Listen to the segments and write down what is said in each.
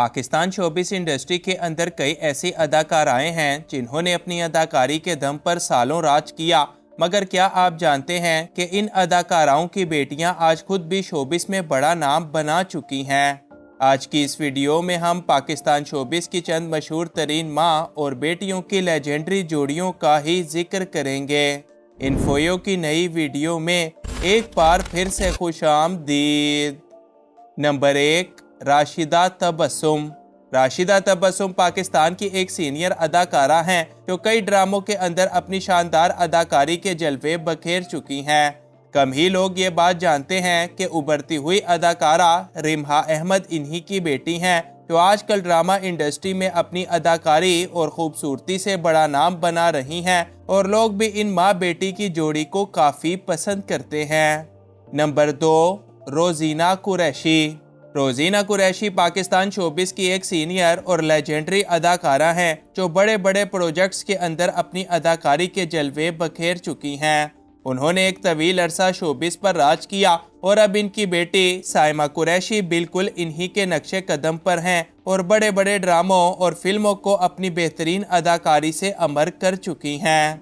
Pakistan showbiz industry के अंदर कई ऐसी अदाकाराएं हैं जिन्होंने अपनी अदाकारी के दम पर सालों राज किया, मगर क्या आप जानते हैं कि इन अदाकाराओं की बेटियां आज खुद भी शोबिस में बड़ा नाम बना चुकी हैं। आज की इस वीडियो में हम पाकिस्तान शोबिस की चंद मशहूर तरीन माँ और बेटियों की लेजेंडरी जोड़ियों का ही जिक्र करेंगे। इन्फोयो की नई वीडियो में एक बार फिर से खुशामदीद। नंबर 1, राशिदा तबस्सुम। राशिदा तबस्सुम पाकिस्तान की एक सीनियर अदाकारा हैं जो कई ड्रामों के अंदर अपनी शानदार अदाकारी के जलवे बखेर चुकी हैं। कम ही लोग ये बात जानते हैं कि उभरती हुई अदाकारा रिम्हा अहमद इन्हीं की बेटी हैं जो आजकल ड्रामा इंडस्ट्री में अपनी अदाकारी और खूबसूरती से बड़ा नाम बना रही हैं और लोग भी इन माँ बेटी की जोड़ी को काफ़ी पसंद करते हैं। नंबर 2, रोजीना कुरैशी। रोजीना कुरैशी पाकिस्तान शोबिस की एक सीनियर और लेजेंडरी अदाकारा हैं जो बड़े बड़े प्रोजेक्ट्स के अंदर अपनी अदाकारी के जलवे बखेर चुकी हैं। उन्होंने एक तवील अरसा शोबिस पर राज किया और अब इनकी बेटी साइमा कुरैशी बिल्कुल इन्हीं के नक्शे कदम पर हैं और बड़े बड़े ड्रामों और फिल्मों को अपनी बेहतरीन अदाकारी से अमर कर चुकी हैं।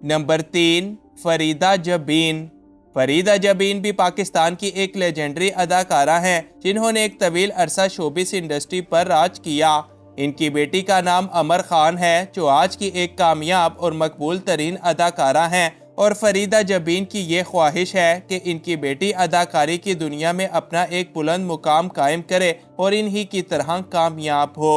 नंबर 3, फरीदा जबीन। फरीदा जबीन भी पाकिस्तान की एक लेजेंडरी अदाकारा हैं जिन्होंने एक तवील अरसा शोबिस इंडस्ट्री पर राज किया। इनकी बेटी का नाम अमर खान है जो आज की एक कामयाब और मकबूल तरीन अदाकारा हैं और फरीदा जबीन की ये ख्वाहिश है कि इनकी बेटी अदाकारी की दुनिया में अपना एक बुलंद मुकाम कायम करे और इन्हीं की तरह कामयाब हो।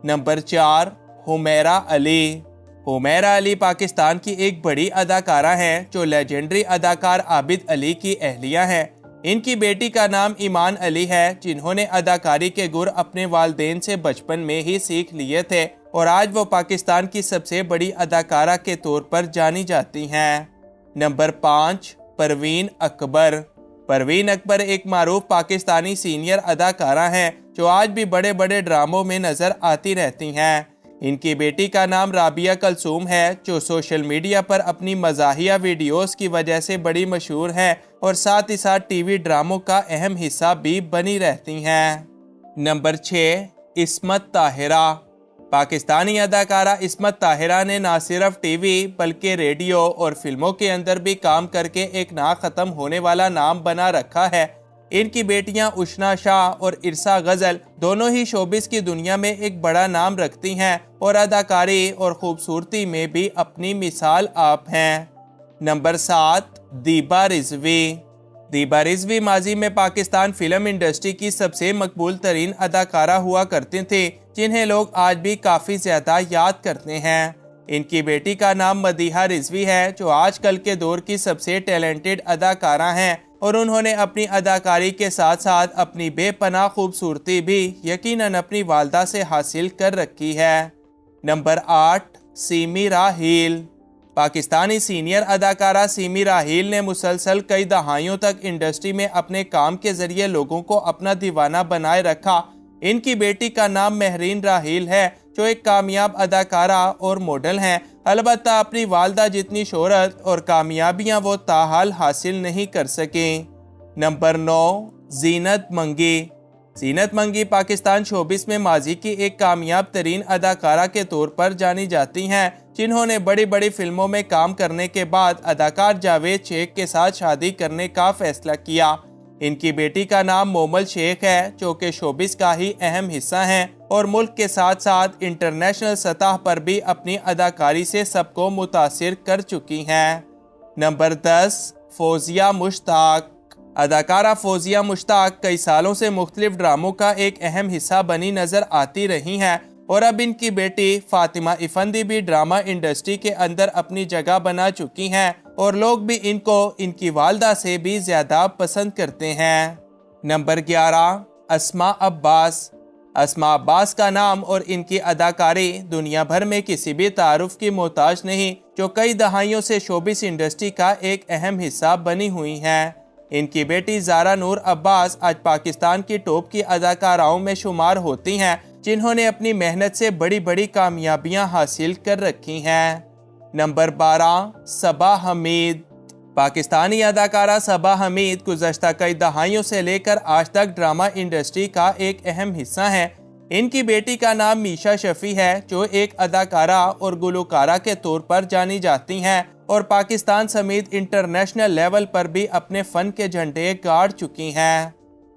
नंबर 4, हुमैरा अली। हुमैरा अली पाकिस्तान की एक बड़ी अदाकारा हैं जो लेजेंडरी अदाकार आबिद अली की अहलिया हैं। इनकी बेटी का नाम ईमान अली है जिन्होंने अदाकारी के गुर अपने वालिदैन से बचपन में ही सीख लिए थे और आज वो पाकिस्तान की सबसे बड़ी अदाकारा के तौर पर जानी जाती हैं। नंबर 5, परवीन अकबर। परवीन अकबर एक मारूफ पाकिस्तानी सीनियर अदाकारा हैं जो आज भी बड़े बड़े ड्रामों में नजर आती रहती हैं। इनकी बेटी का नाम राबिया कलसूम है जो सोशल मीडिया पर अपनी मज़ाहिया वीडियोस की वजह से बड़ी मशहूर है और साथ ही साथ टीवी ड्रामों का अहम हिस्सा भी बनी रहती हैं। नंबर 6, इस्मत ताहिरा। पाकिस्तानी अदाकारा इस्मत ताहिरा ने ना सिर्फ टीवी बल्कि रेडियो और फिल्मों के अंदर भी काम करके एक ना ख़त्म होने वाला नाम बना रखा है। इनकी बेटियां उशना शाह और इरसा गजल दोनों ही शोबिस की दुनिया में एक बड़ा नाम रखती हैं और अदाकारी और खूबसूरती में भी अपनी मिसाल आप हैं। नंबर 7, दीबा रिजवी। दीबा रिजवी माजी में पाकिस्तान फिल्म इंडस्ट्री की सबसे मकबूल तरीन अदाकारा हुआ करती थी जिन्हें लोग आज भी काफ़ी ज़्यादा याद करते हैं। इनकी बेटी का नाम मदीहा रिजवी है जो आजकल के दौर की सबसे टैलेंटेड अदाकारा हैं और उन्होंने अपनी अदाकारी के साथ साथ अपनी बेपनाह खूबसूरती भी यकीनन अपनी वालदा से हासिल कर रखी है। नंबर 8, सीमी राहील। पाकिस्तानी सीनियर अदाकारा सीमी राहील ने मुसलसल कई दहाइयों तक इंडस्ट्री में अपने काम के जरिए लोगों को अपना दीवाना बनाए रखा। इनकी बेटी का नाम महरीन राहील है जो एक कामयाब अदाकारा और मॉडल हैं। अलबत्ता अपनी वालदा जितनी शोहरत और कामयाबियां वो ताहाल हासिल नहीं कर सकें। नंबर 9, जीनत मंगी। जीनत मंगी पाकिस्तान शोबिस में माजी की एक कामयाब तरीन अदाकारा के तौर पर जानी जाती हैं जिन्होंने बड़ी बड़ी फिल्मों में काम करने के बाद अदाकार जावेद शेख के साथ शादी करने का फैसला किया। इनकी बेटी का नाम मोमल शेख है जो कि शोबिस का ही अहम हिस्सा हैं और मुल्क के साथ साथ इंटरनेशनल सतह पर भी अपनी अदाकारी से सबको मुतासिर कर चुकी हैं। नंबर 10, फौजिया मुश्ताक। अदाकारा फौजिया मुश्ताक कई सालों से मुख्तलिफ ड्रामों का एक अहम हिस्सा बनी नजर आती रही हैं और अब इनकी बेटी फातिमा इफंदी भी ड्रामा इंडस्ट्री के अंदर अपनी जगह बना चुकी हैं और लोग भी इनको इनकी वालदा से भी ज़्यादा पसंद करते हैं। नंबर 11, अस्मा अब्बास। अस्मा अब्बास का नाम और इनकी अदाकारी दुनिया भर में किसी भी तारुफ की मोहताज नहीं जो कई दहाइयों से शोबिस इंडस्ट्री का एक अहम हिस्सा बनी हुई हैं। इनकी बेटी ज़ारा नूर अब्बास आज पाकिस्तान की टॉप की अदाकाराओं में शुमार होती हैं जिन्होंने अपनी मेहनत से बड़ी बड़ी कामयाबियां हासिल कर रखी हैं। नंबर 12, सबा हमीद। पाकिस्तानी अदाकारा सबा हमीद गुज़श्ता कई दहाइयों से लेकर आज तक ड्रामा इंडस्ट्री का एक अहम हिस्सा हैं। ان کی بیٹی کا نام میشا شفیع ہے جو ایک اداکارہ اور گلوکارہ کے طور پر جانی جاتی ہیں اور پاکستان سمیت انٹرنیشنل لیول پر بھی اپنے فن کے جھنڈے گاڑ چکی ہیں۔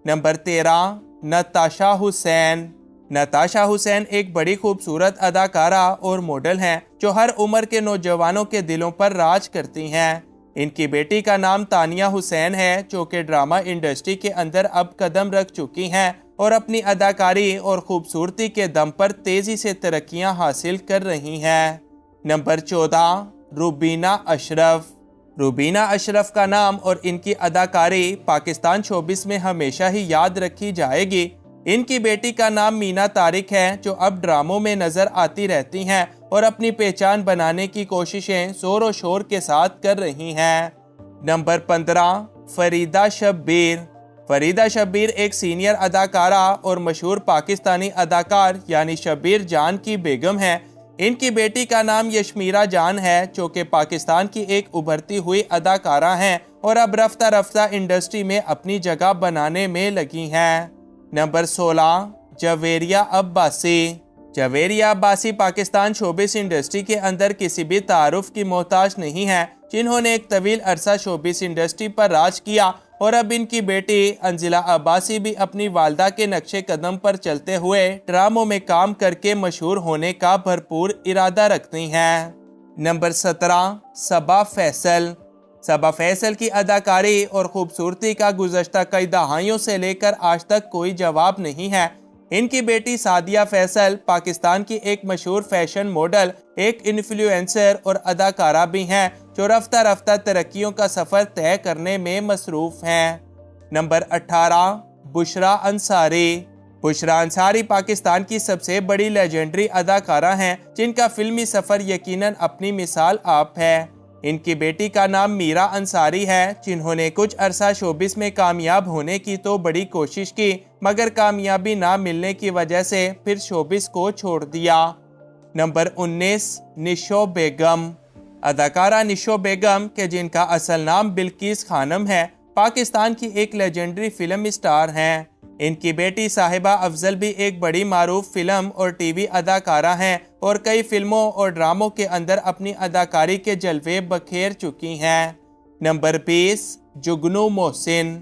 نمبر 13، نتاشا حسین۔ نتاشا حسین ایک بڑی خوبصورت اداکارہ اور ماڈل ہیں جو ہر عمر کے نوجوانوں کے دلوں پر راج کرتی ہیں۔ ان کی بیٹی کا نام تانیہ حسین ہے جو کہ ڈرامہ انڈسٹری کے اندر اب قدم رکھ چکی ہیں اور اپنی اداکاری اور خوبصورتی کے دم پر تیزی سے ترقیاں حاصل کر رہی ہیں۔ نمبر 14، روبینہ اشرف۔ روبینہ اشرف کا نام اور ان کی اداکاری پاکستان شوبز میں ہمیشہ ہی یاد رکھی جائے گی۔ ان کی بیٹی کا نام مینا طارق ہے جو اب ڈراموں میں نظر آتی رہتی ہیں اور اپنی پہچان بنانے کی کوششیں زور و شور کے ساتھ کر رہی ہیں۔ نمبر 15، فریدہ شبیر۔ فریدہ شبیر ایک سینئر اداکارہ اور مشہور پاکستانی اداکار یعنی شبیر جان کی بیگم ہے۔ ان کی بیٹی کا نام یشمیرہ جان ہے جو کہ پاکستان کی ایک ابھرتی ہوئی اداکارہ ہیں اور اب رفتہ رفتہ انڈسٹری میں اپنی جگہ بنانے میں لگی ہیں۔ Number 16، Javeria Abbasi. Javeria Abbasi Pakistan showbiz industry کے اندر کسی بھی تعارف کی محتاج نہیں ہیں، جنہوں نے ایک طویل عرصہ شوبز انڈسٹری پر راج کیا اور اب ان کی بیٹی انزلہ عباسی بھی اپنی والدہ کے نقش قدم پر چلتے ہوئے ڈراموں میں کام کر کے مشہور ہونے کا بھرپور ارادہ رکھتی ہیں۔ نمبر 17، صبا فیصل۔ صبا فیصل کی اداکاری اور خوبصورتی کا گزشتہ کئی دہائیوں سے لے کر آج تک کوئی جواب نہیں ہے۔ ان کی بیٹی سعدیہ فیصل پاکستان کی ایک مشہور فیشن ماڈل، ایک انفلوئنسر اور اداکارہ بھی ہیں جو رفتہ رفتہ ترقیوں کا سفر طے کرنے میں مصروف ہیں۔ نمبر 18، بشریٰ انصاری۔ بشریٰ انصاری پاکستان کی سب سے بڑی لیجنڈری اداکارہ ہیں جن کا فلمی سفر یقیناً اپنی مثال آپ ہے۔ ان کی بیٹی کا نام میرا انصاری ہے جنہوں نے کچھ عرصہ شوبز میں کامیاب ہونے کی تو بڑی کوشش کی مگر کامیابی نہ ملنے کی وجہ سے پھر شوبز کو چھوڑ دیا۔ نمبر 19، نشو بیگم۔ اداکارہ نشو بیگم کہ جن کا اصل نام بلقیس خانم ہے پاکستان کی ایک لیجنڈری فلم اسٹار ہیں۔ ان کی بیٹی صاحبہ افضل بھی ایک بڑی معروف فلم اور ٹی وی اداکارہ ہیں اور کئی فلموں اور ڈراموں کے اندر اپنی اداکاری کے جلوے بکھیر چکی ہیں۔ نمبر 20، جگنو محسن۔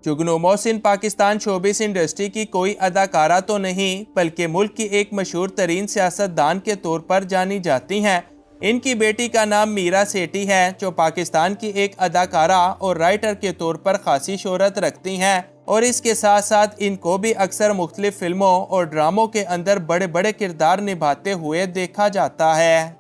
جگنو محسن پاکستان شوبز انڈسٹری کی کوئی اداکارہ تو نہیں بلکہ ملک کی ایک مشہور ترین سیاستدان کے طور پر جانی جاتی ہیں۔ ان کی بیٹی کا نام میرا سیٹھی ہے جو پاکستان کی ایک اداکارہ اور رائٹر کے طور پر خاصی شہرت رکھتی ہیں اور اس کے ساتھ ساتھ ان کو بھی اکثر مختلف فلموں اور ڈراموں کے اندر بڑے بڑے کردار نبھاتے ہوئے دیکھا جاتا ہے۔